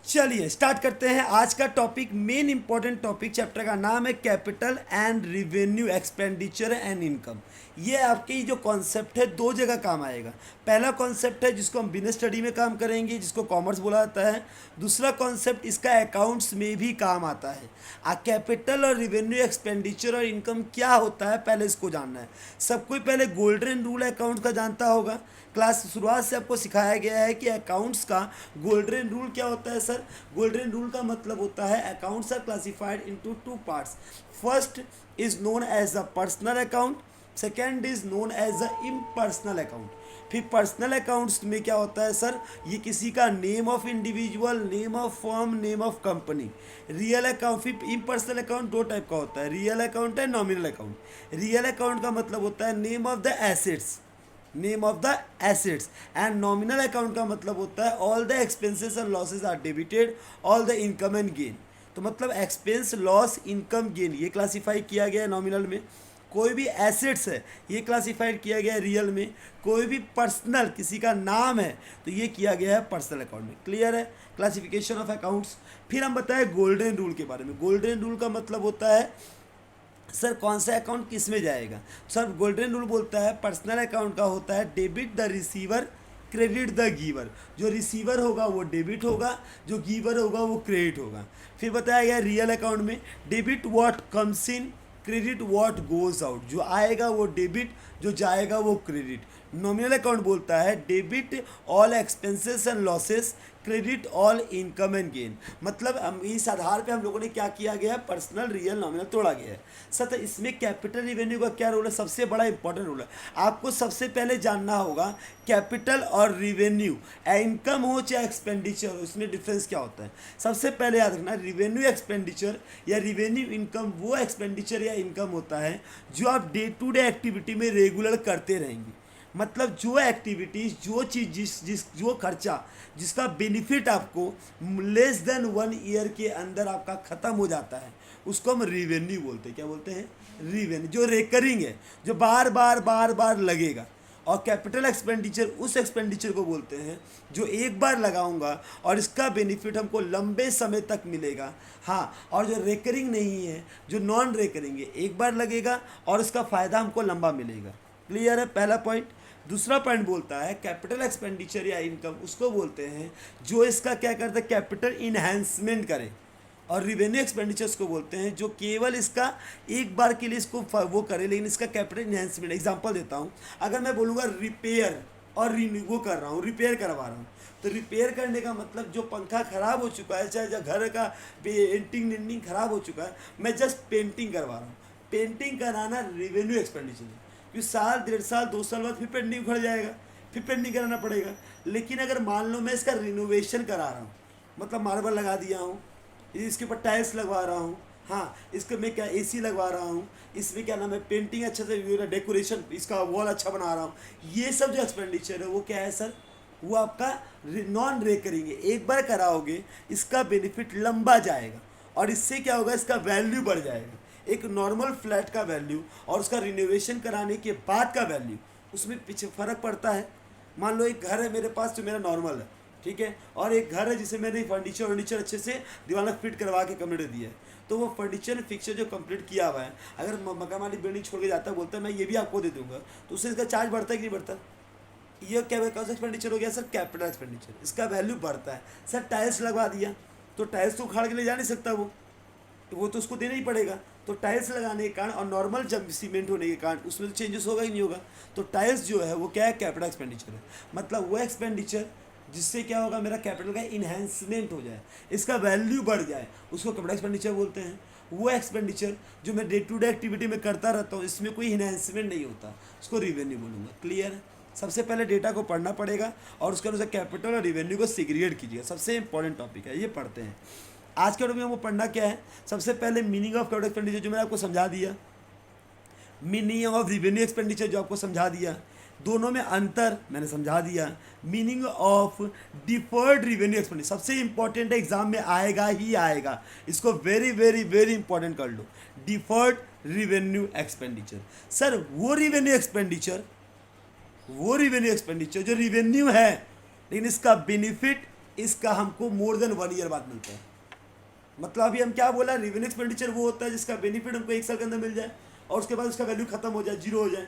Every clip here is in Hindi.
चलिए स्टार्ट करते हैं आज का topic. Main important topic chapter का नाम है capital and revenue expenditure and income. ये आपके जो कॉन्सेप्ट है दो जगह काम आएगा। पहला कॉन्सेप्ट है जिसको हम बिजनेस स्टडी में काम करेंगे, जिसको कॉमर्स बोला जाता है। दूसरा कॉन्सेप्ट इसका अकाउंट्स में भी काम आता है। कैपिटल और रिवेन्यू एक्सपेंडिचर और इनकम क्या होता है पहले इसको जानना है। सब कोई पहले गोल्डन रूल अकाउंट का जानता होगा। क्लास शुरुआत से आपको सिखाया गया है कि अकाउंट्स का गोल्डन रूल क्या होता है। सर, गोल्डन रूल का मतलब होता है accounts are classified into two parts. First is known as a personal account, second is known as a impersonal account. फिर पर्सनल अकाउंट्स में क्या होता है सर, ये किसी का name of individual, name of firm, name of company. Real account, फिर इम्पर्सनल अकाउंट दो टाइप का होता है, रियल अकाउंट है नॉमिनल अकाउंट। रियल अकाउंट का मतलब होता है name of the assets, name of the assets. And nominal account का मतलब होता है all the expenses and losses are debited, all the income and gain. तो मतलब एक्सपेंस, लॉस, इनकम, गेन ये क्लासीफाई किया गया है नॉमिनल में। कोई भी एसेट्स है ये क्लासीफाइड किया गया है रियल में। कोई भी पर्सनल किसी का नाम है तो ये किया गया है पर्सनल अकाउंट में। क्लियर है क्लासिफिकेशन ऑफ अकाउंट्स। फिर हम बताएं गोल्डन रूल के बारे में। गोल्डन रूल का मतलब होता है सर कौन सा अकाउंट किस में जाएगा। सर गोल्डन रूल बोलता है पर्सनल अकाउंट का होता है debit the receiver, credit the giver. जो रिसीवर होगा वो डेबिट होगा, जो गिवर होगा वो क्रेडिट होगा। फिर बताया गया रियल अकाउंट में debit what comes in, credit what goes out. जो आएगा वो डेबिट, जो जाएगा वो क्रेडिट। नॉमिनल अकाउंट बोलता है debit all expenses and losses, credit all income and gain. मतलब हम इस आधार पे हम लोगों ने क्या किया गया है, पर्सनल रियल नॉमिनल तोड़ा गया है। सर इसमें कैपिटल रिवेन्यू का क्या रोल है, सबसे बड़ा इंपॉर्टेंट रोल है। आपको सबसे पहले जानना होगा कैपिटल और रिवेन्यू, इनकम हो चाहे एक्सपेंडिचर हो, इसमें डिफरेंस क्या होता है। सबसे पहले याद रखना रिवेन्यू एक्सपेंडिचर या रिवेन्यू इनकम वो एक्सपेंडिचर या इनकम होता है जो आप डे टू डे एक्टिविटी में रेगुलर करते रहेंगे। मतलब जो एक्टिविटीज़, जो चीज़, जो खर्चा जिसका बेनिफिट आपको लेस देन 1 ईयर के अंदर आपका ख़त्म हो जाता है उसको हम रिवेन्यू बोलते हैं। क्या बोलते हैं, रिवेन्यू। जो रेकरिंग है, जो बार बार बार बार लगेगा। और कैपिटल एक्सपेंडिचर उस एक्सपेंडिचर को बोलते हैं जो एक बार लगाऊंगा और इसका बेनिफिट हमको लंबे समय तक मिलेगा। हाँ, और जो रेकरिंग नहीं है, जो नॉन रेकरिंग है, एक बार लगेगा और उसका फ़ायदा हमको लंबा मिलेगा। क्लियर है पहला पॉइंट। दूसरा पॉइंट बोलता है कैपिटल एक्सपेंडिचर या इनकम उसको बोलते हैं जो इसका क्या करता है, कैपिटल इन्हेंसमेंट करे। और रिवेन्यू एक्सपेंडिचर्स को बोलते हैं जो केवल इसका एक बार के लिए इसको वो करे, लेकिन इसका कैपिटल इन्हेंसमेंट। एग्जांपल देता हूँ, अगर मैं बोलूँगा रिपेयर और वो कर रहा हूँ, रिपेयर करवा रहा हूँ, तो रिपेयर करने का मतलब जो पंखा ख़राब हो चुका है, चाहे घर का पेंटिंग ख़राब हो चुका है, मैं जस्ट पेंटिंग करवा रहा हूँ। पेंटिंग कराना रिवेन्यू एक्सपेंडिचर है, क्योंकि साल, 1.5 साल, 2 साल बाद फिर पेंटिंग उखड़ जाएगा, फिर पेंटिंग कराना पड़ेगा। लेकिन अगर मान लो मैं इसका रिनोवेशन करा रहा हूँ, मतलब मार्बल लगा दिया हूँ, इसके ऊपर टाइल्स लगवा रहा हूँ, हाँ इसके मैं क्या एसी लगवा रहा हूँ, इसमें क्या नाम है पेंटिंग अच्छा से, डेकोरेशन, इसका वॉल अच्छा बना रहा हूँ, ये सब जो एक्सपेंडिचर है वो क्या है सर, वो आपका नॉन रेकरिंग है। एक बार कराओगे इसका बेनिफिट लंबा जाएगा और इससे क्या होगा, इसका वैल्यू बढ़ जाएगा। एक नॉर्मल फ्लैट का वैल्यू और उसका रिनोवेशन कराने के बाद का वैल्यू, उसमें पीछे फ़र्क पड़ता है। मान लो एक घर है मेरे पास जो मेरा नॉर्मल है, ठीक है, और एक घर है जिसे मैंने फर्नीचर अच्छे से दीवार फिट करवा के कंप्लीट दिया है, तो वो फर्नीचर फिक्सर जो कंप्लीट किया हुआ है, अगर मकान मालिक बिल्डिंग छोड़ के जाता है, बोलता है मैं ये भी आपको दे दूंगा, तो उससे इसका चार्ज बढ़ता है कि नहीं बढ़ता। ये क्या कौन सा एक्सपेंडिचर हो गया सर, कैपिटल एक्सपेंडिचर, इसका वैल्यू बढ़ता है। सर टाइल्स लगवा दिया तो टाइल्स तो उखाड़ के ले जा नहीं सकता वो तो उसको देना ही पड़ेगा। तो टाइल्स लगाने के कारण और नॉर्मल जब सीमेंट होने के कारण उसमें तो चेंजेस होगा ही नहीं होगा। तो टाइल्स जो है वो क्या है, कैपिटल एक्सपेंडिचर है। मतलब वो एक्सपेंडिचर जिससे क्या होगा, मेरा कैपिटल का इन्हेंसमेंट हो जाए, इसका वैल्यू बढ़ जाए, उसको कैपिटल एक्सपेंडिचर बोलते हैं। वो एक्सपेंडिचर जो मैं डे टू डे एक्टिविटी में करता रहता हूँ, इसमें कोई इन्हेंसमेंट नहीं होता, उसको रिवेन्यू बोलूँगा। क्लियर है। सबसे पहले डेटा को पढ़ना पड़ेगा और उसके अनुसार कैपिटल और रिवेन्यू को सेग्रीगेट कीजिएगा। सबसे इंपॉर्टेंट टॉपिक है, ये पढ़ते हैं। आज के टॉपिक में वो पढ़ना क्या है, सबसे पहले मीनिंग ऑफ कैपिटल एक्सपेंडिचर जो मैंने आपको समझा दिया, मीनिंग ऑफ रिवेन्यू एक्सपेंडिचर जो आपको समझा दिया, दोनों में अंतर मैंने समझा दिया। Meaning of deferred revenue expenditure सबसे इंपॉर्टेंट है, एग्जाम में आएगा ही आएगा, इसको वेरी वेरी वेरी इंपॉर्टेंट कर लो। डिफर्ड रिवेन्यू एक्सपेंडिचर, सर वो रिवेन्यू एक्सपेंडिचर जो रिवेन्यू है लेकिन इसका बेनिफिट इसका हमको मोर देन 1 ईयर बाद मिलता है। मतलब अभी हम क्या बोला, रेवेन्यू एक्सपेंडिचर वो होता है जिसका बेनिफिट हमको 1 साल के अंदर मिल जाए और उसके बाद उसका वैल्यू खत्म हो जाए, जीरो हो जाए।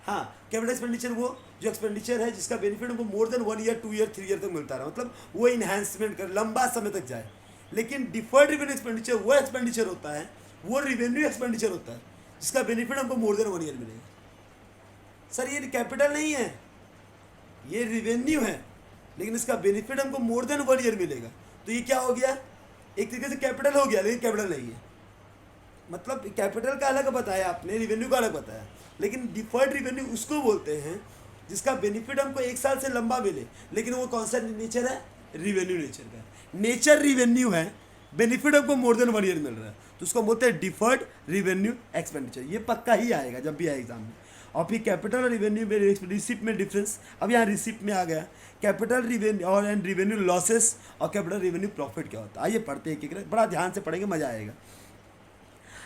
हाँ, कैपिटल एक्सपेंडिचर वो जो एक्सपेंडिचर है जिसका बेनिफिट हमको more than 1 year, 2 year, 3 year तक मिलता रहा, मतलब वो इन्हांसमेंट कर लंबा समय तक जाए। लेकिन डिफर्ड रेवेन्यू एक्सपेंडिचर वो एक्सपेंडिचर होता है, वो रेवेन्यू एक्सपेंडिचर होता है जिसका बेनिफिट हमको मोर देन 1 ईयर मिलेगा। सर ये कैपिटल नहीं है, ये रेवेन्यू है, लेकिन इसका बेनिफिट हमको मोर देन 1 ईयर मिलेगा। तो ये क्या हो गया, एक तरीके से कैपिटल हो गया, लेकिन कैपिटल नहीं है। मतलब कैपिटल का अलग बताया आपने, रेवेन्यू का अलग बताया, लेकिन डिफर्ड रेवेन्यू उसको बोलते हैं जिसका बेनिफिट हमको 1 साल से लंबा मिले, लेकिन वो कौन सा नेचर है, रेवेन्यू नेचर का है। नेचर रेवेन्यू है, बेनिफिट हमको मोर देन 1 ईयर मिल रहा है, तो उसको बोलते हैं डिफर्ड रेवेन्यू एक्सपेंडिचर। ये पक्का ही आएगा जब भी आए एग्जाम में। और फिर कैपिटल और रेवेन्यू में रिसिप्ट में डिफरेंस, अब यहाँ रिसिप्ट में आ गया कैपिटल रेवेन्यू और एंड रेवेन्यू लॉसेस और कैपिटल रेवेन्यू प्रॉफिट क्या होता है। आइए पढ़ते हैं एक एक, बड़ा ध्यान से पढ़ेंगे, मजा आएगा।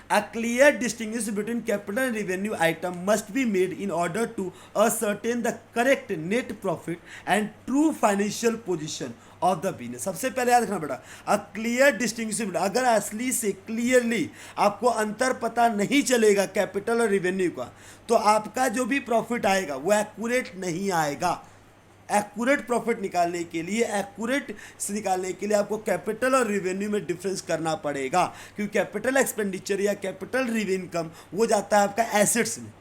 A clear distinction between capital and revenue item must be made in order to ascertain the correct net profit and true financial position of the business। सबसे पहले याद रखना बेटा, अ क्लियर डिस्टिंक्शन, अगर असली से क्लियरली आपको अंतर पता नहीं चलेगा कैपिटल और रेवेन्यू का, तो आपका जो भी प्रॉफिट आएगा वो एक्यूरेट नहीं आएगा। एक्यूरेट प्रॉफिट निकालने के लिए, एक्यूरेट से निकालने के लिए आपको कैपिटल और रेवेन्यू में डिफरेंस करना पड़ेगा, क्योंकि कैपिटल एक्सपेंडिचर या कैपिटल इनकम वो जाता है आपका एसेट्स में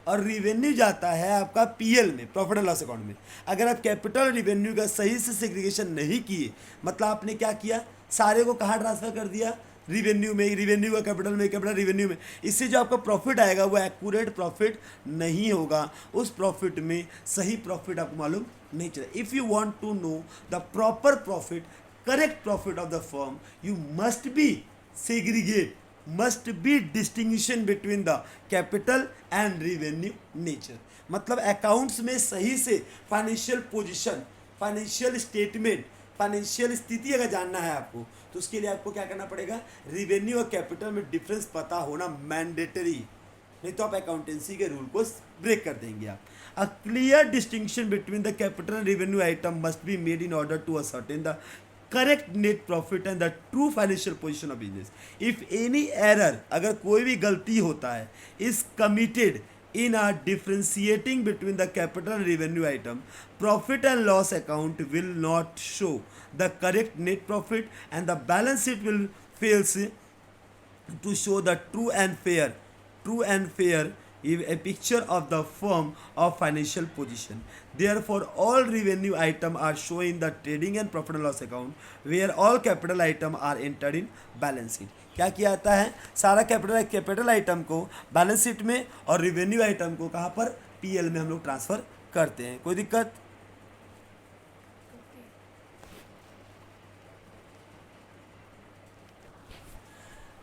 और रेवेन्यू जाता है आपका पीएल में, प्रॉफिट एंड लॉस अकाउंट में। अगर आप कैपिटल और रेवेन्यू का सही से सेग्रीगेशन नहीं किए, मतलब आपने क्या किया, सारे को कहाँ ट्रांसफर कर दिया, रिवेन्यू में, रिवेन्यू का कैपिटल में, कैपिटल रिवेन्यू में, इससे जो आपका प्रॉफिट आएगा वो एक्यूरेट प्रॉफिट नहीं होगा। उस प्रॉफिट में सही प्रॉफिट आपको मालूम नहीं चलेगा। If you want to know the proper profit, correct profit of the firm, you must be segregate, must be distinction between the capital and revenue nature. मतलब अकाउंट्स में सही से financial position, financial statement, financial स्थिति अगर जानना है आपको, तो उसके लिए आपको क्या करना पड़ेगा, रिवेन्यू और कैपिटल में डिफरेंस पता होना मैंडेटरी, नहीं तो आप अकाउंटेंसी के रूल को ब्रेक कर देंगे आप। A clear distinction between the capital and revenue item must be made in order to ascertain the correct net profit and the true financial position of business. If any error, अगर कोई भी गलती होता है, is committed in a differentiating between the capital and revenue item, profit and loss account will not show the correct net profit and the balance sheet will fails to show the true and fair a picture of the firm of financial position. Therefore all revenue item are shown in the trading and profit and loss account, where all capital item are entered in balance sheet। क्या किया जाता है, सारा कैपिटल आइटम को बैलेंस शीट में और रिवेन्यू आइटम को कहाँ पर, पीएल में हम लोग ट्रांसफर करते हैं। कोई दिक्कत?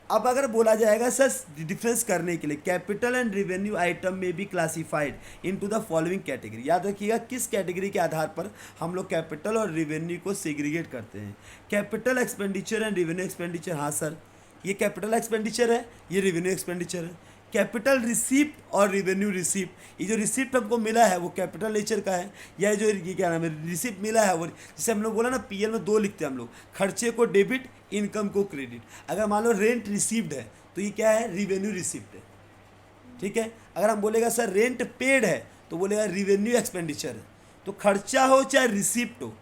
अब अगर बोला जाएगा सर डिफरेंस करने के लिए, कैपिटल एंड रेवेन्यू आइटम में be classified into the following category. याद रखिएगा किस कैटेगरी के आधार पर हम लोग कैपिटल और रेवेन्यू को सेग्रीगेट करते हैं। Capital expenditure and revenue expenditure, हाँ सर ये कैपिटल एक्सपेंडिचर है, ये रेवेन्यू एक्सपेंडिचर है। कैपिटल रिसिप्ट और रेवेन्यू रिसिप्ट, ये जो रिसिप्ट हमको मिला है वो कैपिटल नेचर का है, या जो ये क्या नाम है रिसिप्ट मिला है वो, जैसे हम लोग बोला ना पीएल में 2 लिखते हैं हम लोग, खर्चे को डेबिट, इनकम को क्रेडिट। अगर मान लो रेंट रिसीव्ड है तो ये क्या है, रिवेन्यू रिसिप्ट है, ठीक है। अगर हम बोलेगा सर रेंट पेड है तो बोलेगा रिवेन्यू एक्सपेंडिचर है। तो खर्चा हो चाहे रिसिप्ट हो,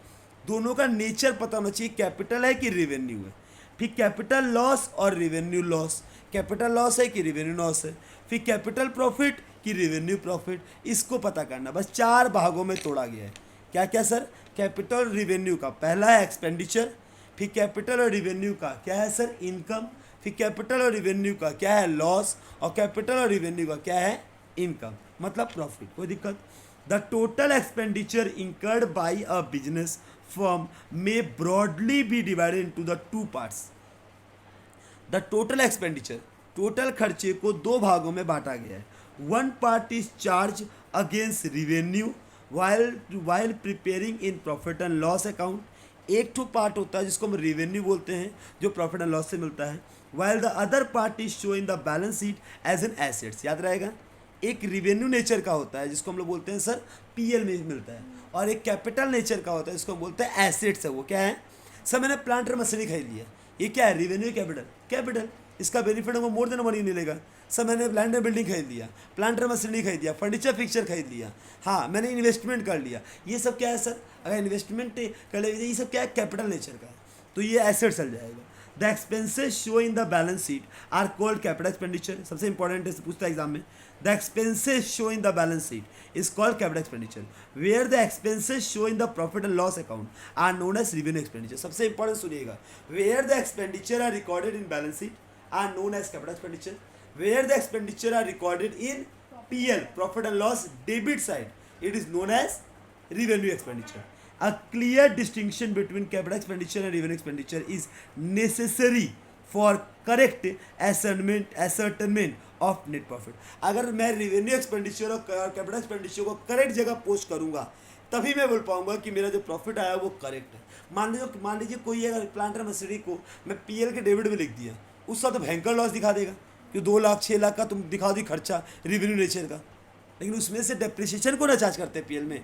दोनों का नेचर पता होना चाहिए, कैपिटल है कि रेवेन्यू है। फिर कैपिटल लॉस और रेवेन्यू लॉस, कैपिटल लॉस है कि रेवेन्यू लॉस है। फिर कैपिटल प्रॉफिट कि रेवेन्यू प्रॉफिट, इसको पता करना। बस 4 भागों में तोड़ा गया है। क्या क्या सर, कैपिटल रेवेन्यू का पहला है एक्सपेंडिचर, फिर कैपिटल और रेवेन्यू का क्या है सर, इनकम, फिर कैपिटल और रेवेन्यू का क्या है, लॉस, और कैपिटल और रेवेन्यू का क्या है, इनकम, मतलब प्रॉफिट। कोई दिक्कत? The total expenditure incurred by a business firm may broadly be divided into the 2 parts. The total expenditure, total खर्चे को 2 भागों में बांटा गया है। One part is charge against revenue while preparing in profit and loss account। एक ठो पार्ट होता है जिसको हम रेवेन्यू बोलते हैं, जो प्रॉफिट एंड लॉस से मिलता है। while the other part is shown in the balance sheet as an assets। याद रहेगा, एक रिवेन्यू नेचर का होता है जिसको हम लोग बोलते हैं सर पीएल में मिलता है, और एक कैपिटल नेचर का होता है जिसको हम बोलते हैं एसेट्स है। वो क्या है, सर मैंने प्लांट और मशीनरी खरीद लिया, ये क्या है? रिवेन्यू कैपिटल, कैपिटल, इसका बेनिफिट हमको मोर देन मनी मिलेगा। सर मैंने लैंड एंड बिल्डिंग खरीद लिया, प्लांट और मशीनरी खरीद लिया, फर्नीचर फिक्सचर खरीद लिया, हाँ मैंने इन्वेस्टमेंट कर लिया, ये सब क्या है सर? अगर इन्वेस्टमेंट कर ले, ये सब क्या है? कैपिटल नेचर का है, तो ये एसेट चल जाएगा। The expenses show in the balance sheet are called capital expenditure. सबसे इंपॉर्टेंट है, पूछता है एग्जाम में। The expenses show in the balance sheet is called capital expenditure, where the expenses show in the profit and loss account are known as revenue expenditure. सबसे इंपॉर्टेंट सुनिएगा, where the expenditure are recorded in balance sheet are known as capital expenditure, where the expenditure are recorded in PL profit and loss debit side it is known as revenue expenditure. A clear distinction between capital expenditure and revenue expenditure is necessary for correct ascertainment of net profit. अगर मैं revenue expenditure और capital expenditure को करेक्ट जगह पोस्ट करूंगा तभी मैं बोल पाऊंगा कि मेरा जो प्रॉफिट आया वो करेक्ट है। मान लीजिए कोई अगर प्लांटर मशीनरी को मैं PL के डेबिट में लिख दिया, उसका तो भयंकर लॉस दिखा देगा कि 2 लाख 6 लाख का तुम दिखा दी खर्चा रिवेन्यू नेचर का, लेकिन उसमें से डेप्रिसिएशन को ना चार्ज करते PL में।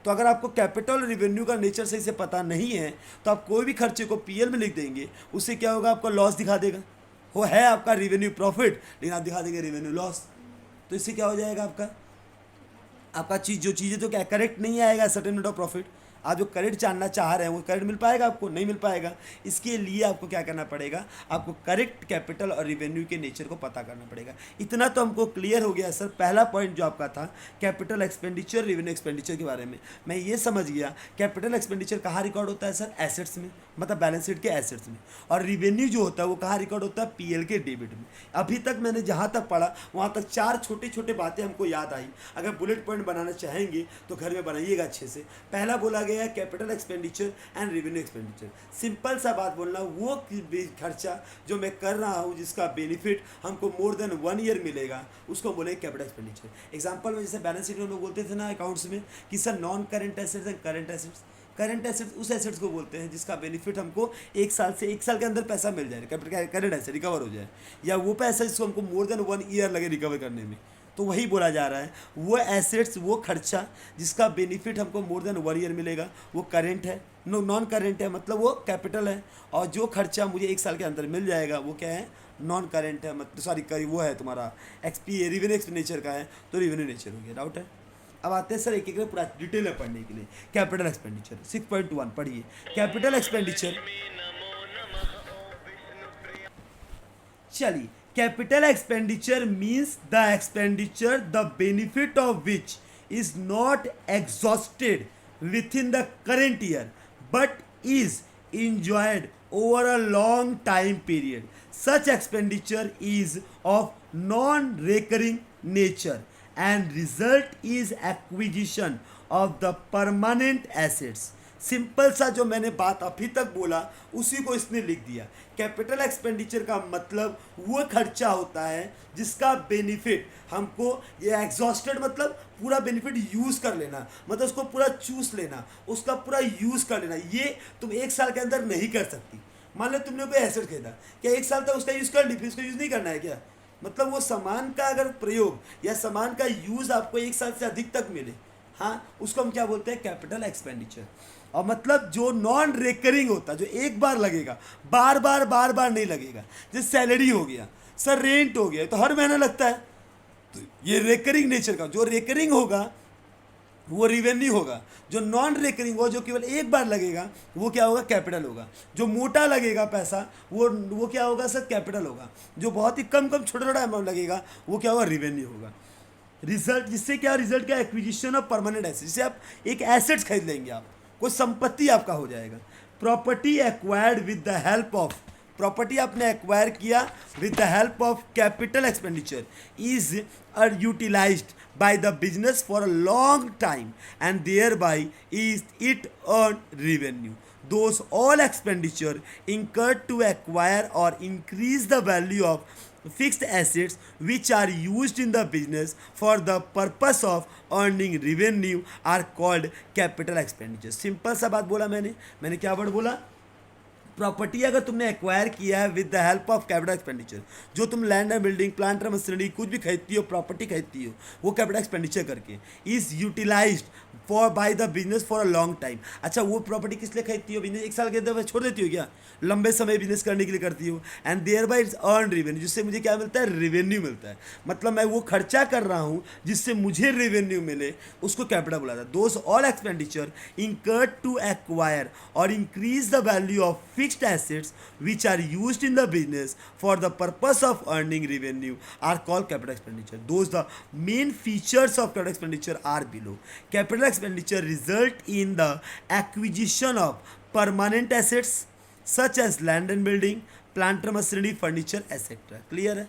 तो अगर आपको कैपिटल रिवेन्यू का नेचर सही से पता नहीं है तो आप कोई भी खर्चे को PL में लिख देंगे, उससे क्या होगा? आपका लॉस दिखा देगा। वो है आपका रिवेन्यू प्रॉफिट, लेकिन आप दिखा देंगे रिवेन्यू लॉस, तो इससे क्या हो जाएगा? आपका जो चीज़ें तो क्या करेक्ट नहीं आएगा सर्टेनमेंट ऑफ प्रॉफिट। आप जो करेक्ट जानना चाह रहे हैं वो करेक्ट मिल पाएगा आपको? नहीं मिल पाएगा। इसके लिए आपको क्या करना पड़ेगा? आपको करेक्ट कैपिटल और रिवेन्यू के नेचर को पता करना पड़ेगा। इतना तो हमको क्लियर हो गया सर। पहला पॉइंट जो आपका था कैपिटल एक्सपेंडिचर रिवेन्यू एक्सपेंडिचर के बारे में, मैं ये समझ गया कैपिटल एक्सपेंडिचर कहाँ रिकॉर्ड होता है सर? एसेट्स में, मतलब बैलेंस शीट के एसेट्स में। और रिवेन्यू जो होता है वो कहाँ रिकॉर्ड होता है? PL के डेबिट में। अभी तक मैंने जहाँ तक पढ़ा वहाँ तक 4 छोटे छोटे बातें हमको याद आई। अगर बुलेट पॉइंट बनाना चाहेंगे तो घर में बनाइएगा अच्छे से। पहला बोला गया capital expenditure and revenue expenditure. Simple सा बात बोलना, वो खर्चा जो मैं कर रहा हूँ जिसका बेनिफिट हमको मोर देन 1 ईयर मिलेगा उसको बोले कैपिटल एक्सपेंडिचर। एग्जांपल में जैसे बैलेंस शीट में लोग बोलते थे ना अकाउंट्स में कि sir non current assets and current assets. Current assets उस एसेट्स को बोलते हैं जिसका बेनिफिट हमको 1 साल से 1 साल के अंदर पैसा मिल जाए, कैपिटल करेंट एसेट रिकवर हो जाए, या वो पैसा जिसको हमको मोर देन 1 ईयर लगे रिकवर करने में, तो वही बोला जा रहा है। वो एसेट्स, वो खर्चा जिसका बेनिफिट हमको मोर देन 1 ईयर मिलेगा वो करेंट है। नॉन करेंट है मतलब वो कैपिटल है, और जो खर्चा मुझे 1 साल के अंदर मिल जाएगा वो क्या है? नॉन करेंट है, मतलब सॉरी वो है तुम्हारा रिवेन्यू एक्सपेंडिचर का है, तो रिवेन्यू नेचर हो गया। डाउट है? अब आते हैं सर एक एक पूरा डिटेल में पढ़ने के लिए। कैपिटल एक्सपेंडिचर 6.1 पढ़िए। कैपिटल एक्सपेंडिचर, चलिए, capital expenditure means the expenditure the benefit of which is not exhausted with in the current year but is enjoyed over a long time period. Such expenditure is of non-recurring nature and result is acquisition of the permanent assets. Simple सा जो मैंने बात अभी तक बोला उसी को इसने लिख दिया। कैपिटल एक्सपेंडिचर का मतलब वो खर्चा होता है जिसका बेनिफिट हमको, ये एग्जॉस्टेड मतलब पूरा बेनिफिट यूज़ कर लेना, मतलब उसको पूरा चूस लेना, उसका पूरा यूज़ कर लेना। ये तुम 1 साल के अंदर नहीं कर सकती। मान लो तुमने कोई एसेट खरीदा, क्या 1 साल तक उसका यूज़ कर ली, फिर उसका यूज़ नहीं करना है क्या? मतलब वो सामान का अगर प्रयोग या सामान का यूज़ आपको 1 साल से अधिक तक मिले, हाँ, उसको हम क्या बोलते हैं? Capital expenditure. और मतलब जो नॉन रेकरिंग होता है, जो एक बार लगेगा, बार बार नहीं लगेगा। जैसे सैलरी हो गया सर, रेंट हो गया, तो हर महीना लगता है, तो ये रेकरिंग नेचर का। जो रेकरिंग होगा वो रिवेन्यू होगा, जो नॉन रेकरिंग हो, जो केवल एक बार लगेगा, वो क्या होगा? कैपिटल होगा। जो मोटा लगेगा पैसा वो क्या होगा सर? कैपिटल होगा। जो बहुत ही कम छोटा अमाउंट लगेगा वो क्या होगा? रिवेन्यू होगा। रिजल्ट, जिससे क्या रिजल्ट क्या? Acquisition of permanent asset. जिससे आप एक एसेट्स खरीद लेंगे, आप कोई संपत्ति आपका हो जाएगा। Property acquired with the help of, property आपने एक्वायर किया with the help of capital expenditure is utilised by the business for a long time and thereby is it earned revenue. Those all expenditure incurred to acquire or increase the value of fixed assets which are used in the business for the purpose of earning revenue are called capital expenditure. Simple सा बात बोला मैंने क्या वर्ड बोला? प्रॉपर्टी अगर तुमने एक्वायर किया है with the help of capital expenditure, जो तुम land and building, plant and machinery कुछ भी खरीदती हो, प्रॉपर्टी खरीदती हो, वो कैपिटल एक्सपेंडिचर करके is utilised for by the business for a long time. अच्छा, वो प्रॉपर्टी किस लिए खरीदती हो? बिजनेस एक साल के दफे छोड़ देती हो क्या? लंबे समय बिजनेस करने के लिए करती हो। And thereby its earn revenue, जिससे मुझे क्या मिलता है? रेवेन्यू मिलता है। मतलब मैं वो खर्चा कर रहा हूँ जिससे मुझे रेवेन्यू मिले, उसको कैपिटल बोला जाता है। Those all expenditure incurred to acquire or increase the value of fixed assets which are used in the business for the purpose of earning revenue are called capital expenditure. Those the main features of capital expenditure are below. Capital expenditure result in the acquisition of permanent assets such as land and building, plant and machinery, furniture, etc. Clear है?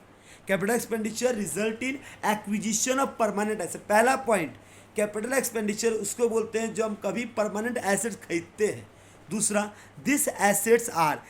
Capital expenditure result in acquisition of permanent asset. पहला point, कैपिटल एक्सपेंडिचर उसको बोलते हैं जो हम कभी परमानेंट एसेट्स खरीदते हैं। दूसरा, this assets are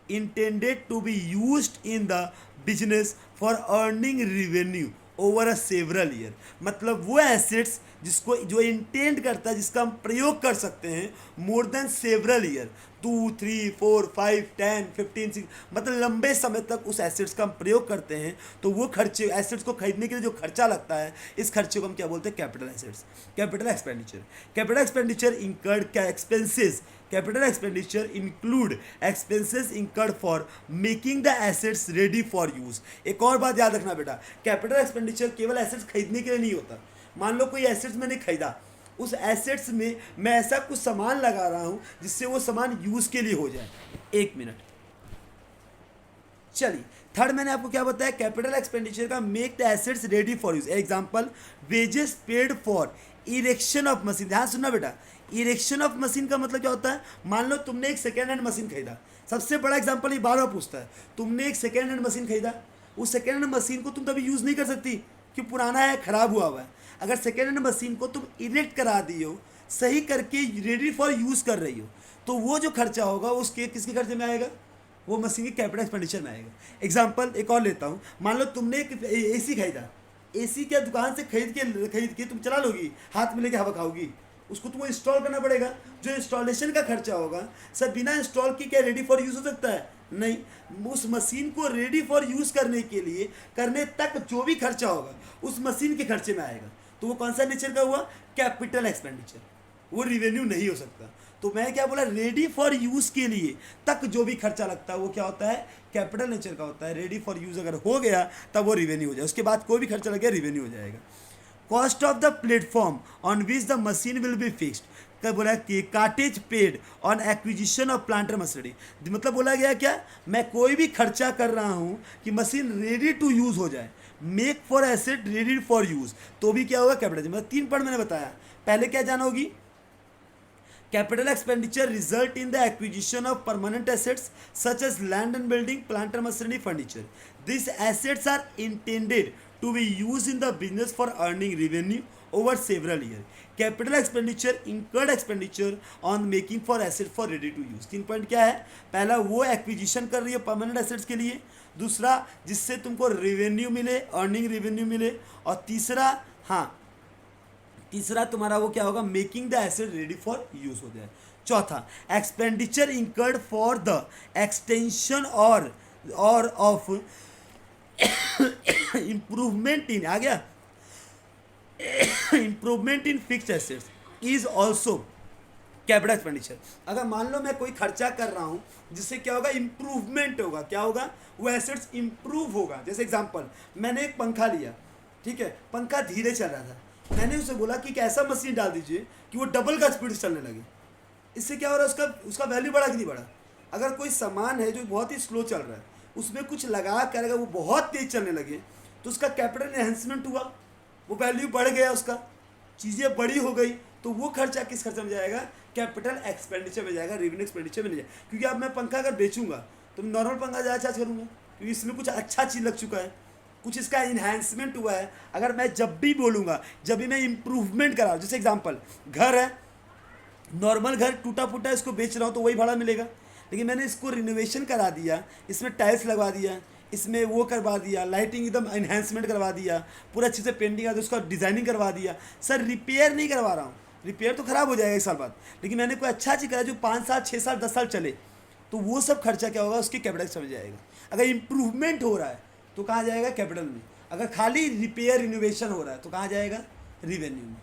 intended to be used in the business for earning revenue over a several year. मतलब वो एसेट्स जिसको जो इंटेंड करता है, जिसका हम प्रयोग कर सकते हैं मोर देन सेवरल ईयर, 2, 3, 4, 5, 10, 15, 6, मतलब लंबे समय तक उस एसेट्स का हम प्रयोग करते हैं। तो वो खर्चे, एसेट्स को खरीदने के लिए जो खर्चा लगता है, इस खर्चे को हम क्या बोलते हैं? Capital assets, capital expenditure. Capital expenditure incurred expenses, capital expenditure include expenses incurred for making the assets ready for use. एक और बात याद रखना बेटा, कैपिटल एक्सपेंडिचर केवल एसेट्स खरीदने के लिए नहीं होता। मान लो कोई एसेट्स मैंने खरीदा, उस एसेट्स में मैं ऐसा कुछ सामान लगा रहा हूं जिससे वो सामान यूज के लिए हो जाए। एक मिनट, चलिए थर्ड मैंने आपको क्या बताया? कैपिटल एक्सपेंडिचर का make the assets ready for use. Example, wages paid for erection of machine. ध्यान सुनना बेटा, इरेक्शन ऑफ मशीन का मतलब क्या होता है? मान लो तुमने एक सेकेंड हैंड मशीन खरीदा। सबसे बड़ा एग्जांपल ये बार बार पूछता है, तुमने एक सेकेंड हैंड मशीन खरीदा, उस सेकेंड हैंड मशीन को तुम तभी यूज़ नहीं कर सकती कि पुराना है, खराब हुआ हुआ है। अगर सेकेंड हैंड मशीन को तुम इरेक्ट करा दी हो, सही करके रेडी फॉर यूज़ कर रही हो, तो वो जो खर्चा होगा उसके किसके खर्चे में आएगा? वो मशीन के कैपिटल एक्सपेंडिचर में आएगा। एग्जांपल एक और लेता हूँ, मान लो तुमने एक एसी खरीदा। एसी क्या दुकान से खरीद के तुम चला लोगी? हाथ में लेके हवा खाओगी? उसको तुमको इंस्टॉल करना पड़ेगा। जो इंस्टॉलेशन का खर्चा होगा सर, बिना इंस्टॉल की क्या रेडी फॉर यूज़ हो सकता है? नहीं। उस मशीन को रेडी फॉर यूज़ करने के लिए, करने तक जो भी खर्चा होगा उस मशीन के खर्चे में आएगा। तो वो कौन सा नेचर का हुआ? Capital expenditure. वो रिवेन्यू नहीं हो सकता। तो मैं क्या बोला? रेडी फॉर यूज़ के लिए तक जो भी खर्चा लगता है वो क्या होता है? कैपिटल नेचर का होता है। रेडी फॉर यूज़ अगर हो गया तब वो रिवेन्यू हो जाए, उसके बाद कोई भी खर्चा लग गया रिवेन्यू हो जाएगा। Cost of the platform on which the machine will be fixed, क्या बोला कि cartage paid on acquisition of plant and machinery. मतलब बोला गया क्या? मैं कोई भी खर्चा कर रहा हूँ कि मशीन रेडी टू यूज़ हो जाए, make for asset ready for use, तो भी क्या होगा? कैपिटल। मतलब 3 पॉइंट मैंने बताया। पहले क्या जाना होगी? Capital expenditure result in the acquisition of permanent assets such as land and building, plant and machinery, furniture. This assets are intended to be used in the business for earning revenue over several years. Capital expenditure incurred expenditure on making for asset for ready to use. 3 point क्या है? पहला, वो एक्विजिशन कर रही है परमानेंट एसेट्स के लिए। दूसरा, जिससे तुमको रेवेन्यू मिले, अर्निंग रेवेन्यू मिले। और तीसरा, तीसरा तुम्हारा वो क्या होगा? Making the asset ready for use हो जाए। चौथा, expenditure incurred for the extension और ऑफ इंप्रूवमेंट इन, आ गया, improvement in fixed assets is also capital expenditure. अगर मान लो मैं कोई खर्चा कर रहा हूँ जिससे क्या होगा? इंप्रूवमेंट होगा। क्या होगा? वो एसेट्स इंप्रूव होगा। जैसे एग्जांपल, मैंने एक पंखा लिया, ठीक है, पंखा धीरे चल रहा था, मैंने उसे बोला कि एक ऐसा मशीन डाल दीजिए कि वो डबल का स्पीड से चलने लगे। इससे क्या हो रहा है? उसका वैल्यू बढ़ा कि नहीं बढ़ा? अगर कोई सामान है जो बहुत ही स्लो चल रहा है, उसमें कुछ लगा कर अगर वो बहुत तेज चलने लगे तो उसका कैपिटल एनहेंसमेंट हुआ, वो वैल्यू बढ़ गया, उसका चीज़ें बड़ी हो गई। तो वो खर्चा किस खर्चे में जाएगा? कैपिटल एक्सपेंडिचर में जाएगा, रेवेन्यू एक्सपेंडिचर में नहीं जाएगा। क्योंकि अब मैं पंखा अगर बेचूंगा तो मैं नॉर्मल पंखा ज़्यादा चार्ज करूँगा, क्योंकि इसमें कुछ अच्छा चीज़ लग चुका है, कुछ इसका इन्हांसमेंट हुआ है। अगर मैं जब भी बोलूँगा, जब भी मैं इम्प्रूवमेंट करा, जैसे एग्जाम्पल, घर है, नॉर्मल घर टूटा फूटा, इसको बेच रहा हूँ तो वही भाड़ा मिलेगा। लेकिन मैंने इसको रिनोवेशन करा दिया, इसमें टाइल्स लगवा दिया, इसमें वो करवा दिया, लाइटिंग एकदम इन्हांसमेंट करवा दिया, पूरा अच्छे से पेंटिंग आ उसका डिज़ाइनिंग करवा दिया। सर रिपेयर नहीं करवा रहा हूँ, रिपेयर तो खराब हो जाएगा 1 साल बाद, लेकिन मैंने कोई अच्छा चीज़ करा जो 5 साल 6 साल 10 साल चले, तो वो सब खर्चा क्या होगा, उसकी कैपिटल समझ जाएगा। अगर इम्प्रूवमेंट हो रहा है तो कहाँ जाएगा, कैपिटल में। अगर खाली रिपेयर इनोवेशन हो रहा है तो कहाँ जाएगा, रिवेन्यू में।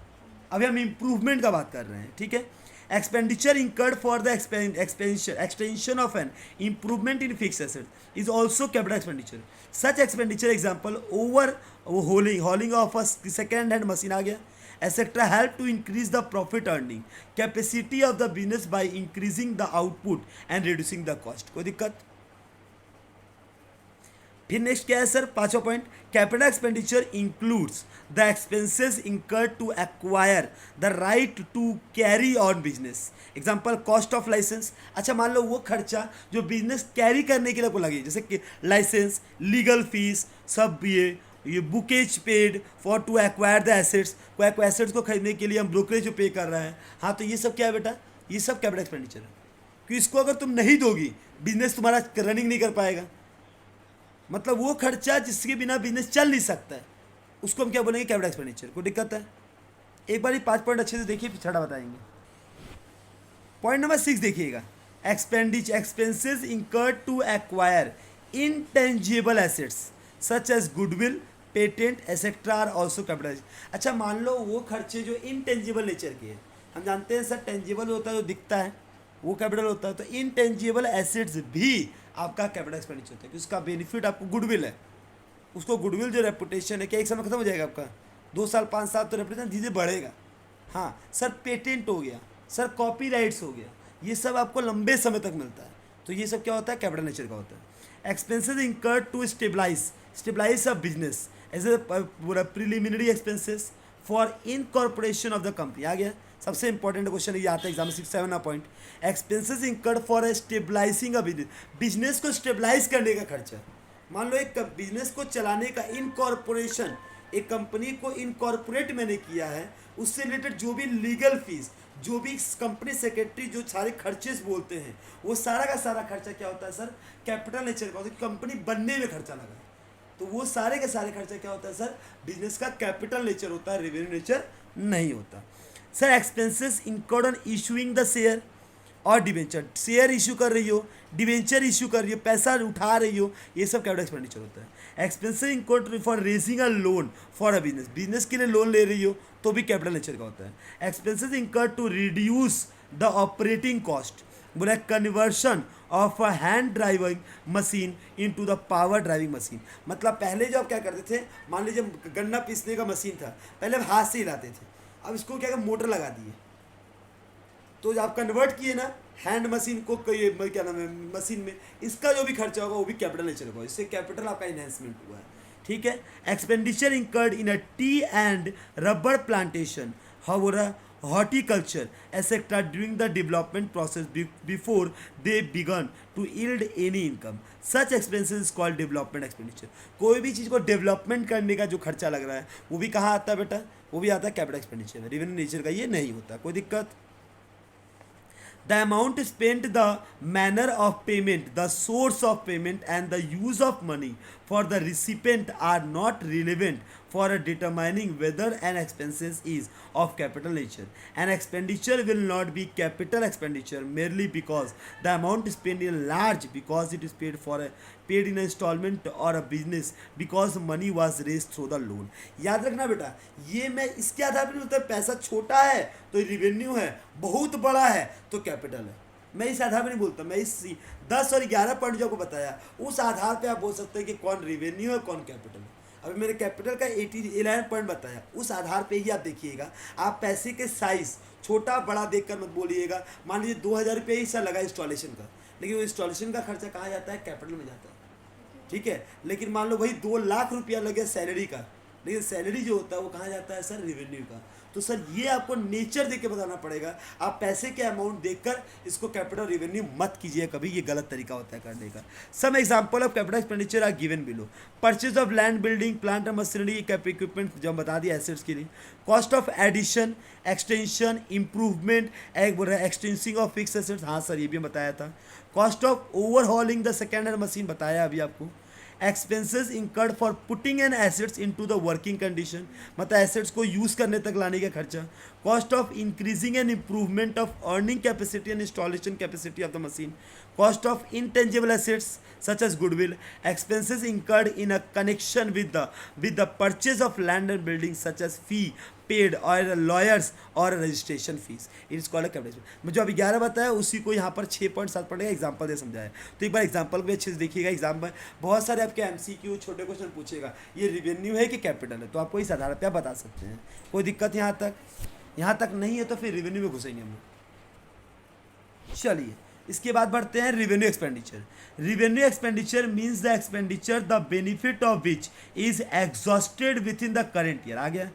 अभी हम इम्प्रूवमेंट का बात कर रहे हैं, ठीक है। Expenditure incurred for the extension of an improvement in fix asset is also capital expenditure. Such expenditure example overhauling of a second hand machine आ गया, etc. help to increase the profit earning capacity of the business by increasing the output and reducing the cost। कोई दिक्कत। फिर नेक्स्ट क्या है सर, 5वां point, capital expenditure includes the expenses incurred to acquire the right to carry on business. Example cost of licence. अच्छा मान लो वो खर्चा जो बिजनेस कैरी करने के लिए को लगे, जैसे कि लाइसेंस, लीगल फीस, सब ये brokerage paid for to acquire the assets, कोई एसेट्स को खरीदने के लिए हम ब्रोकरेज पे कर रहे हैं। हाँ तो ये सब क्या है बेटा, ये सब कैपिटल एक्सपेंडिचर है, क्योंकि इसको अगर तुम नहीं दोगी बिजनेस तुम्हारा रनिंग नहीं कर पाएगा। मतलब वो खर्चा जिसके बिना बिजनेस चल नहीं सकता है, उसको हम क्या बोलेंगे, कैपिटल एक्सपेंडिचर। कोई दिक्कत है। एक बार ये 5 पॉइंट अच्छे से देखिए, फिर छठा बताएंगे। पॉइंट नंबर 6 देखिएगा, expenses incurred to acquire intangible assets such as goodwill, patent etcetera are also capital. अच्छा मान लो वो खर्चे जो इनटेंजिबल नेचर के हैं, हम जानते हैं सर टेंजिबल होता है जो दिखता है वो कैपिटल होता है, तो इनटेंजिबल एसेट्स भी आपका कैपिटल एक्सपेंडिचर होता है, क्योंकि उसका बेनिफिट आपको गुडविल है। उसको गुडविल जो रेपुटेशन है, क्या एक समय खत्म हो जाएगा आपका, 2 साल 5 साल तो रेपुटेशन धीरे बढ़ेगा। हाँ सर पेटेंट हो गया, सर कॉपीराइट्स हो गया, ये सब आपको लंबे समय तक मिलता है, तो ये सब क्या होता है, कैपिटल नेचर का होता है। Expenses incurred to stabilise a business as a पूरा preliminary expenses for incorporation of the company. आ गया सबसे इंपॉर्टेंट क्वेश्चन ये आता है एग्जाम में, 6-7 point. Expenses incurred for stabilising a business, business को स्टेबलाइज करने का खर्चा। मान लो एक बिजनेस को चलाने का इनकॉर्पोरेशन, एक कंपनी को इनकॉर्पोरेट मैंने किया है, उससे रिलेटेड जो भी लीगल फीस, जो भी कंपनी सेक्रेटरी जो सारे खर्चेस बोलते हैं, वो सारा का सारा खर्चा क्या होता है सर, कैपिटल नेचर का होता है। कंपनी बनने में खर्चा लगा है, तो वो सारे के सारे खर्चा क्या होता है सर, बिजनेस का कैपिटल नेचर होता है, रेवेन्यू नेचर नहीं होता। Sir expenses incurred on issuing the share और डिवेंचर, शेयर इशू कर रही हो, डिवेंचर इशू कर रही हो, पैसा उठा रही हो, ये सब कैपिटल एक्सपेंडिचर होता है। Expenses incurred for raising a loan for a business, business के लिए लोन ले रही हो तो भी कैपिटल नेचर का होता है। Expenses incurred to reduce the operating cost, बोला conversion of a hand driving machine into the power driving machine. मतलब पहले जो आप क्या करते थे, मान लीजिए गन्ना पीसने का मशीन था, पहले आप हाथ से हिलाते थे, अब इसको क्या मोटर लगा दिए, तो आप कन्वर्ट किए ना हैंड मशीन को क्या नाम है मशीन में, इसका जो भी खर्चा होगा वो भी कैपिटल नेचर होगा, इससे कैपिटल आपका इन्हेंसमेंट हुआ है, ठीक है। Expenditure incurred in a T and rubber plantation, horticulture etc. during the development process before they begun to yield any income, such expenses is called development expenditure। कोई भी चीज़ को डेवलपमेंट करने का जो खर्चा लग रहा है वो भी कहाँ आता है बेटा, वो भी आता है कैपिटल एक्सपेंडिचर में, रेवेन्यू नेचर का ये नहीं होता। कोई दिक्कत। The amount spent, the manner of payment, the source of payment and the use of money for the recipient are not relevant for determining whether an expense is of capital nature. An expenditure will not be capital expenditure merely because the amount spent is large, because it is paid in a installment, or a business because money was raised through the loan। याद रखना बेटा, ये मैं इसके आधार पर नहीं होता, पैसा छोटा है तो रिवेन्यू है, बहुत बड़ा है तो कैपिटल है, मैं इस आधार पर नहीं बोलता, मैं इस 10 और 11 पॉइंट जो आपको बताया उस आधार पे आप बोल सकते हैं कि कौन रिवेन्यू है कौन कैपिटल है। अभी मैंने कैपिटल का 11 पॉइंट बताया, उस आधार पे ही आप देखिएगा, आप पैसे के साइज छोटा बड़ा देखकर मत बोलिएगा। मान लीजिए 2000 रुपये ही सर लगा इंस्टॉलेशन का, लेकिन वो इंस्टॉलेशन का खर्चा कहाँ जाता है, कैपिटल में जाता है, ठीक है। लेकिन मान लो भाई 2 लाख रुपया लगे सैलरी का, लेकिन सैलरी जो होता है वो कहाँ जाता है सर, रेवेन्यू का। तो सर ये आपको नेचर देख के बताना पड़ेगा, आप पैसे के अमाउंट देखकर इसको कैपिटल रेवेन्यू मत कीजिए कभी, ये गलत तरीका होता है करने का। Some example of capital expenditure are given below. Purchase of land, building, plant and machinery, equipment जो हम बता दिया एसेट्स के लिए। Cost of addition, extension, improvement, extending of fix assets, हाँ सर ये भी बताया था। Cost of overhauling the second hand machine बताया अभी आपको। Expenses incurred for putting an assets into the working condition, मतलब एसेट्स को यूज करने तक लाने का खर्चा. Cost of increasing and improvement of earning capacity and installation capacity of the machine. Cost of intangible assets such as goodwill. Expenses incurred in a connection with the purchase of land and buildings such as fee paid or lawyers or registration fees. It is called a capital. मैं जो अभी 11 बताया उसी को यहाँ पर 6.7 पढ़ने का एग्जाम्पल दे समझाया. तो एक बार एग्जाम्पल भी अच्छे से देखिएगा. एग्जाम में बहुत सारे आपके MCQ छोटे क्वेश्चन पूछेगा, ये रिवेन्यू है कि कैपिटल है, तो आपको इस आधार पर आप बता सकते हैं. कोई दिक्कत यहाँ तक नहीं है तो फिर रिवेन्यू में घुसेंगे हम लोग. चलिए इसके बाद बढ़ते हैं revenue expenditure. Revenue expenditure means the expenditure the benefit of which is exhausted within the current year. आ गया,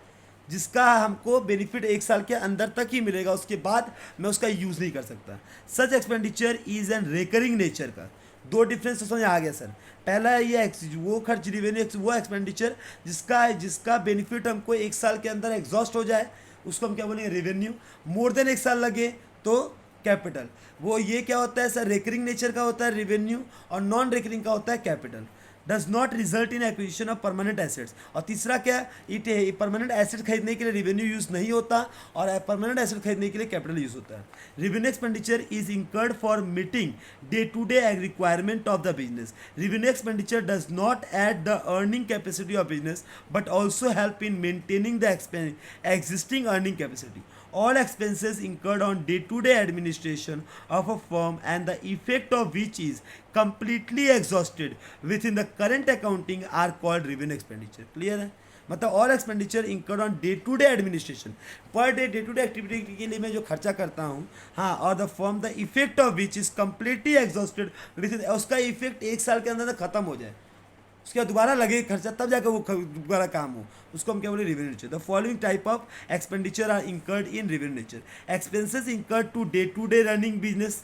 जिसका हमको बेनिफिट एक साल के अंदर तक ही मिलेगा, उसके बाद मैं उसका यूज़ नहीं कर सकता. Such expenditure is an recurring nature का. दो डिफरेंस तो समझ आ गया सर. पहला है ये वो खर्च रिवेन्यू, वो एक्सपेंडिचर जिसका बेनिफिट हमको एक साल के अंदर एग्जॉस्ट हो जाए, उसको हम क्या बोलेंगे रिवेन्यू. मोर देन एक साल लगे तो कैपिटल. वो ये क्या होता है सर, रेकरिंग नेचर का होता है रिवेन्यू, और नॉन रेकरिंग का होता है capital. Does not result in acquisition of permanent assets. और तीसरा क्या, इट परमानेंट एसेट खरीदने के लिए रिवेन्यू यूज़ नहीं होता, और परमानेंट एसेट खरीदने के लिए कैपिटल यूज़ होता है. Revenue expenditure is incurred for meeting day to day requirement of the business. Revenue expenditure does not add the earning capacity of business but also help in maintaining the existing earning capacity. All expenses incurred on day-to-day administration of a firm and the effect of which is completely exhausted within the current accounting are called revenue expenditure. Clear है? मतलब all expenditure incurred on day-to-day administration, per day-to-day activity के लिए मैं जो खर्चा करता हूँ, हाँ, और the firm the effect of which is completely exhausted within, उसका इफेक्ट एक साल के अंदर खत्म हो जाए, उसके बाद दोबारा लगे खर्चा, तब जाकर वो दोबारा काम हो, उसको हम क्या बोले revenue nature. The following type of expenditure are incurred in revenue nature. Expenses incurred to day running business,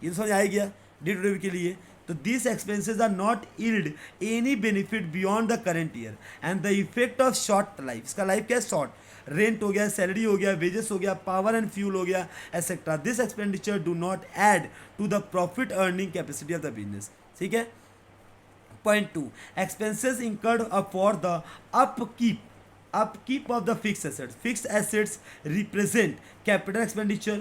ये समझ आ गया, डे टू डे के लिए. तो this expenses are not yield any benefit beyond the current year and the effect of short life. इसका लाइफ क्या है, शॉर्ट. रेंट हो गया, सैलरी हो गया, वेजेस हो गया, पावर एंड फ्यूल हो गया, etcetera. This expenditure do not add to the profit earning capacity of the business. ठीक है. Point 2. Expenses incurred for the upkeep of the fixed assets. Fixed assets represent capital expenditure,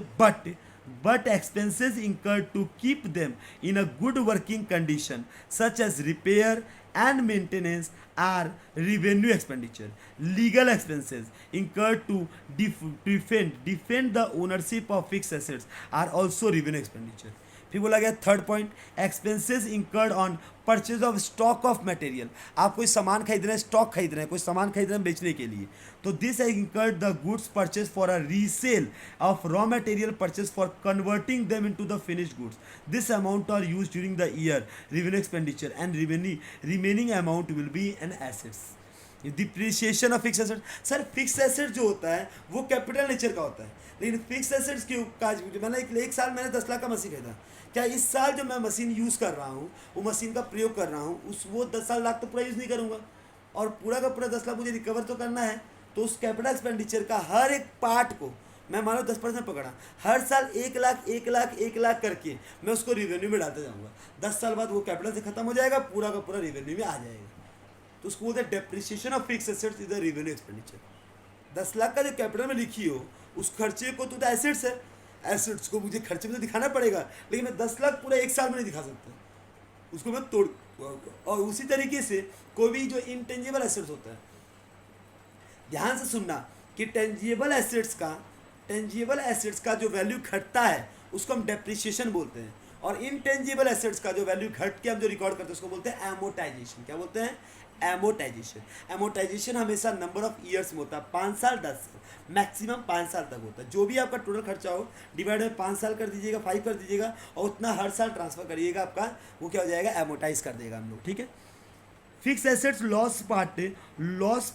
but expenses incurred to keep them in a good working condition, such as repair and maintenance, are revenue expenditure. Legal expenses incurred to defend the ownership of fixed assets are also revenue expenditure. फिर बोला गया third point, expenses incurred on purchase of stock of material. आप कोई सामान खरीद रहे हैं, स्टॉक खरीद रहे हैं, कोई सामान खरीद रहे हैं बेचने के लिए, तो this incurred the goods purchase for a resale of raw material purchase for converting them into the finished goods. This amount are used during the year revenue expenditure and remaining amount will be an assets. Depreciation of fix asset. Sir fix asset जो होता है वो कैपिटल नेचर का होता है, लेकिन फिक्स एसेट्स की मैंने एक साल मैंने 10 लाख का मशीन खरीदा, क्या इस साल जो मैं मशीन यूज़ कर रहा हूँ, वो मशीन का प्रयोग कर रहा हूँ, वो 10 लाख तो पूरा यूज़ नहीं करूँगा, और पूरा का पूरा 10 लाख मुझे रिकवर तो करना है. तो उस कैपिटल एक्सपेंडिचर का हर एक पार्ट को मैं मानो 10% पकड़ा, हर साल 1 लाख करके मैं उसको रिवेन्यू में डालते जाऊँगा. 10 साल बाद वो कैपिटल से खत्म हो जाएगा, पूरा का पूरा रिवेन्यू में आ जाएगा. तो उसको बोलते हैं depreciation of fix assets is the revenue expenditure. 10 lakh का जो कैपिटल में लिखी हो, उस खर्चे को तो एसेट्स है, एसेट्स को मुझे खर्चे में तो दिखाना पड़ेगा, लेकिन मैं 10 लाख पूरा एक साल में नहीं दिखा सकता, उसको मैं तोड़. और उसी तरीके से कोई भी जो इंटेंजिबल एसेट्स होता है, ध्यान से सुनना कि टेंजिबल एसेट्स का जो वैल्यू घटता है उसको हम डेप्रिसिएशन बोलते हैं, और इनटेंजिबल एसेट्स का जो वैल्यू घट के हम जो रिकॉर्ड करते हैं उसको बोलते हैं एमोटाइजेशन. क्या बोलते हैं, एमोटाइजेशन. एमोटाइजेशन हमेशा नंबर ऑफ ईयर्स में होता है, 5 साल 10 साल, मैक्सिमम 5 साल तक होता है. जो भी आपका टोटल खर्चा हो डिवाइड में 5 साल कर दीजिएगा, 5 कर दीजिएगा, और उतना हर साल ट्रांसफर करिएगा, आपका वो क्या हो जाएगा, एमोटाइज कर देगा हम लोग. ठीक है. Fix assets loss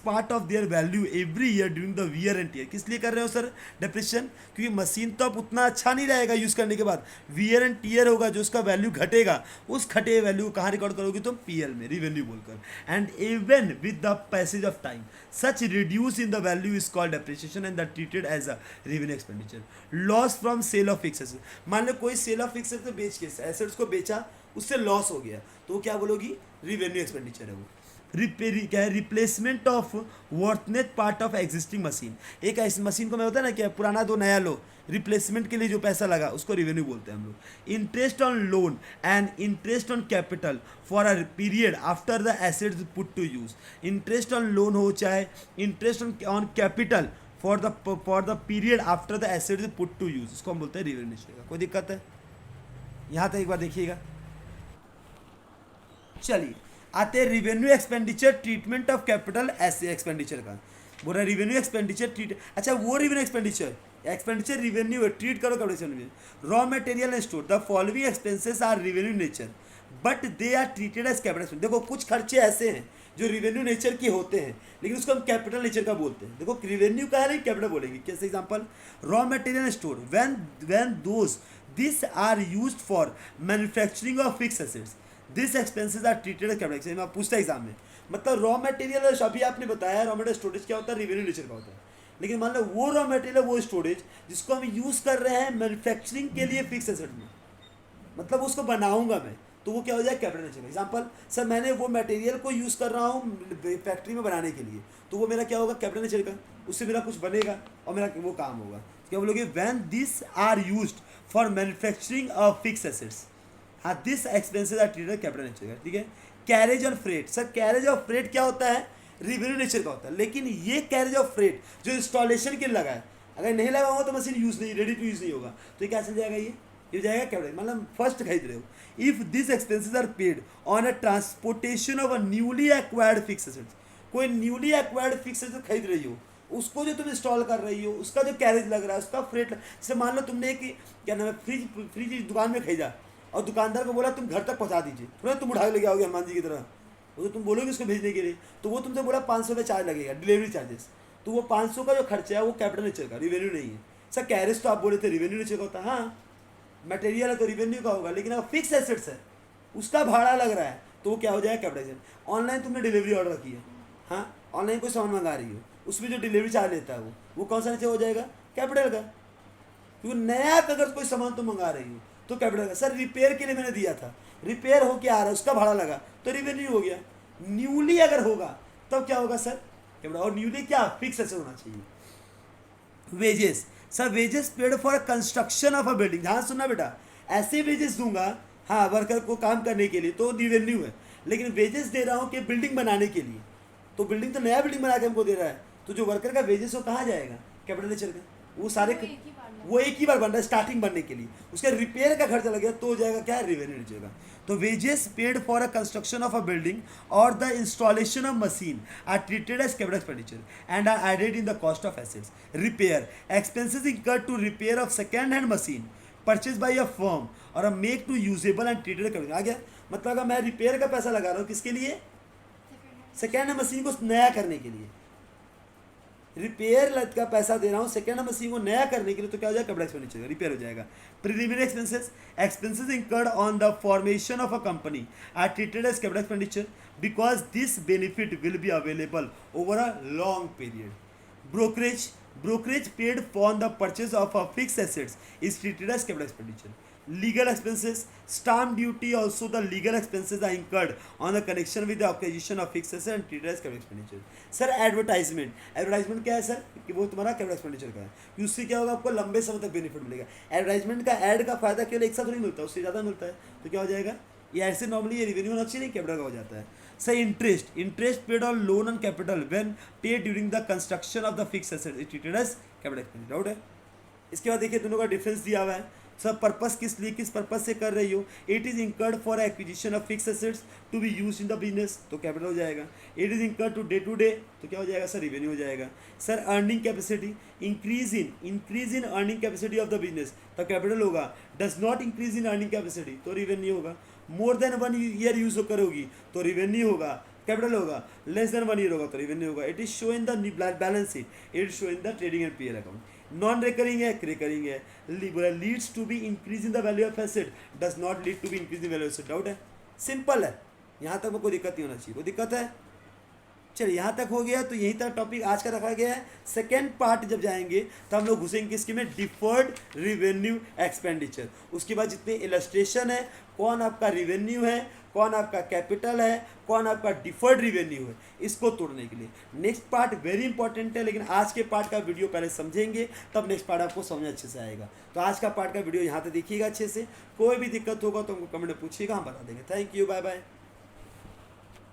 part of their value every year during the wear and tear. किस लिए कर रहे हो सर डेप्रिसिएशन, क्योंकि मशीन तो अब उतना अच्छा नहीं रहेगा यूज़ करने के बाद, वियर एंड टीयर होगा, जो उसका वैल्यू घटेगा, उस घटे हुए वैल्यू को कहाँ रिकॉर्ड करोगे तुम, पीएल में, रिवेन्यू बोलकर. And even with the passage of time such reduce in the value is called depreciation and the treated as a revenue expenditure. Loss from sale of fix assets. मान लो कोई सेल ऑफ फिक्स एसेट्स बेच के एसेट्स को बेचा, उससे लॉस हो गया, तो वो क्या बोलोगी, रिवेन्यू एक्सपेंडिचर है वो। क्या है, replacement of वर्थनेस part of existing machine. एक ऐसी मशीन को मैं होता है ना क्या, पुराना दो नया लो, रिप्लेसमेंट के लिए जो पैसा लगा उसको रिवेन्यू बोलते हैं हम लोग। Interest on loan and interest on capital for a period after the assets put to use. Interest on loan हो चाहे interest on capital for the period after the assets put to use, इसको हम बोलते हैं रिवेन्यू। कोई दिक्कत है? यहाँ तक एक बार देखिएगा। चलिए आते हैं revenue expenditure treatment of capital ऐसे एक्सपेंडिचर का। बोल रहा रिवेन्यू एक्सपेंडिचर ट्रीट, अच्छा वो रिवेन्यू एक्सपेंडिचर रिवेन्यू ट्रीट करो capital. Raw material and store, the following expenses are revenue nature but they are treated as capital. देखो कुछ खर्चे ऐसे हैं जो रिवेन्यू नेचर के होते हैं लेकिन उसको हम कैपिटल नेचर का बोलते हैं। देखो रिवेन्यू का है नहीं, कैपिटल बोलेंगे। कैसे example, raw material and store, when those this are used for manufacturing of fixed assets this expenses are treated as capital. मैं पूछता एग्जाम में, मतलब रॉ मटेरियल अभी आपने बताया रॉ मटेरियल स्टोरेज क्या होता है, रिवेन्यू नेचर का होता है। लेकिन मान लो वो रॉ मटेरियल वो स्टोरेज जिसको हम यूज़ कर रहे हैं मैन्युफैक्चरिंग के लिए फिक्स एसेट में, मतलब उसको बनाऊंगा मैं, तो वो क्या हो जाए, कैपिटल नेचर का। एग्जाम्पल, सर मैंने वो मटेरियल को यूज़ कर रहा हूँ फैक्ट्री में बनाने के लिए, तो वो मेरा क्या होगा, कैपिटल नेचर का। उससे मेरा कुछ बनेगा और मेरा वो काम होगा। क्या बोलोगे, when this are used for manufacturing of fix assets, हाँ this expenses are treated capital nature का। ठीक है। कैरेज और freight, sir carriage of freight क्या होता है, रिवेन्यू नेचर का होता है। लेकिन ये कैरेज ऑफ फ्रेट जो इंस्टॉलेशन के लिए लगा है, अगर नहीं लगा होगा तो मशीन यूज़ नहीं, रेडी टू यूज़ नहीं होगा, तो ये क्या चल जाएगा, ये हो जाएगा कैपिटल, मतलब फर्स्ट खरीद रहे हो। If this expenses are paid on a transportation of a newly acquired fix assets, कोई न्यूली एक्वायर्ड फिक्स एसेट खरीद रही हो, उसको जो तुम इंस्टॉल कर रही हो उसका जो कैरेज लग रहा है उसका फ्रेट। जैसे मान लो तुमने एक क्या नाम है फ्रिज दुकान में खरीदा और दुकानदार को बोला तुम घर तक पहुंचा दीजिए, तुरंत तुम उठा के लेके आओगे हनुमान जी की तरह, वो तो तुम बोलोगे उसको भेजने के लिए, तो वो तुमसे बोला 500 रुपये चार्ज लगेगा डिलीवरी चार्जेस, तो वो 500 का जो खर्चा है वो कैपिटल नेचर का, रिवेन्यू नहीं है। सर कैरेज तो आप बोले थे रिवेन्यू नेचर का होता है, हाँ मटेरियल है तो रिवेन्यू का होगा, लेकिन अगर फिक्स एसेट्स है उसका भाड़ा लग रहा है तो वो क्या हो जाएगा, कैपिटल नेचर। ऑनलाइन तुमने डिलीवरी ऑर्डर की है, हाँ ऑनलाइन कोई सामान मंगा रही हो, उसमें जो डिलीवरी चार्ज लेता है वो कौन सा नेचर हो जाएगा, कैपिटल का। क्योंकि नया अगर कोई सामान तुम मंगा रही हो तो कैपिटल का। सर रिपेयर के लिए मैंने दिया था, रिपेयर होके आ रहा है उसका भाड़ा लगा तो रिवेन्यू हो गया। न्यूली अगर होगा तब तो क्या होगा सर, कैपिटल। और न्यूली क्या, फिक्स ऐसे होना चाहिए। Wages, sir wages paid for construction of a building, ध्यान सुनना बेटा, ऐसे वेजेस दूंगा हाँ वर्कर को काम करने के लिए तो रिवेन्यू है, लेकिन वेजेस दे रहा हूँ कि बिल्डिंग बनाने के लिए, तो बिल्डिंग तो नया बिल्डिंग बना के हमको दे रहा है, तो जो वर्कर का वेजेस वो कहाँ जाएगा, कैपिटल नेचर का। वो सारे वो एक ही बार बन रहा है स्टार्टिंग बनने के लिए, उसका रिपेयर का खर्चा लग गया तो हो जाएगा क्या, रिवेन्यू नेचर का। तो wages paid for a construction of a building और the installation of machine are treated as capital expenditure and are added in the cost of assets. Repair expenses incurred to repair of second hand machine purchase by a firm और a make to usable and treated capital. आ गया, मतलब अगर मैं रिपेयर का पैसा लगा रहा हूँ किसके लिए, सेकेंड हैंड मशीन को नया करने के लिए, रिपेयर का पैसा दे रहा हूँ सेकेंड हैंड मशीन को नया करने के लिए, तो क्या हो जाएगा, कैपिटल एक्सपेंडिचर, रिपेयर हो जाएगा। Preliminary expenses incurred on the formation of a company are treated as capital expenditure because this benefit will be available over a long period. Brokerage paid for the purchase of a fix assets is treated as capital expenditure. Legal expenses, stamp duty, also the legal expenses are incurred on the connection with the acquisition of fixed asset and treated as capital expenditure. Sir advertisement क्या है सर, कि वो तुम्हारा कैपिटल एक्सपेंडिचर का है, कि उससे क्या होगा, आपको लंबे समय तक बेनिफिट मिलेगा। एडवर्टाइजमेंट का ऐड का फायदा केवल एक साथ नहीं मिलता, उससे ज़्यादा मिलता है, तो क्या हो जाएगा, ये ऐसे नॉर्मली ये रिवेन्यू होना चाहिए, नहीं कैपिटल का हो जाता है। Sir interest paid on loan on capital when paid during the construction of the fix asset is treated as capital expenditure. Doubt है? इसके बाद देखिए दोनों का डिफरेंस दिया हुआ है। सब पर्पस किस लिए, किस पर्पस से कर रही हो, it is incurred for acquisition of fix assets to be use in the business, तो कैपिटल हो जाएगा। It is incurred to day, तो क्या हो जाएगा सर, रिवेन्यू हो जाएगा। Sir earning capacity, increase in earning capacity of the business, तो कैपिटल होगा। Does not increase in earning capacity, तो रिवेन्यू होगा। मोर देन 1 ईयर यूज करोगी तो रिवेन्यू होगा, कैपिटल होगा। लेस देन 1 ईयर होगा तो रिवेन्यू होगा। It is show in the balance sheet, it is show in the trading and PL account. Non recurring है, रिकरिंग है। Leads to be increase in the value of asset, does not lead to be increase in value of asset. Doubt है? सिंपल है, यहाँ तक में कोई दिक्कत नहीं होना चाहिए। कोई दिक्कत है? चलिए यहाँ तक हो गया, तो यहीं तक टॉपिक आज का रखा गया है। सेकेंड पार्ट जब जाएंगे तो हम लोग घुसेंगे किसके में, डिफर्ड रिवेन्यू एक्सपेंडिचर। उसके बाद जितने इलस्ट्रेशन है, कौन आपका रिवेन्यू है, कौन आपका कैपिटल है, कौन आपका डिफर्ड रिवेन्यू है, इसको तोड़ने के लिए नेक्स्ट पार्ट वेरी इंपॉर्टेंट है। लेकिन आज के पार्ट का वीडियो पहले समझेंगे, तब नेक्स्ट पार्ट आपको समझ अच्छे से आएगा। तो आज का पार्ट का वीडियो यहाँ तक देखिएगा अच्छे से। कोई भी दिक्कत होगा तो हमको कमेंट में पूछिएगा, हम बता देंगे। Thank you, bye bye.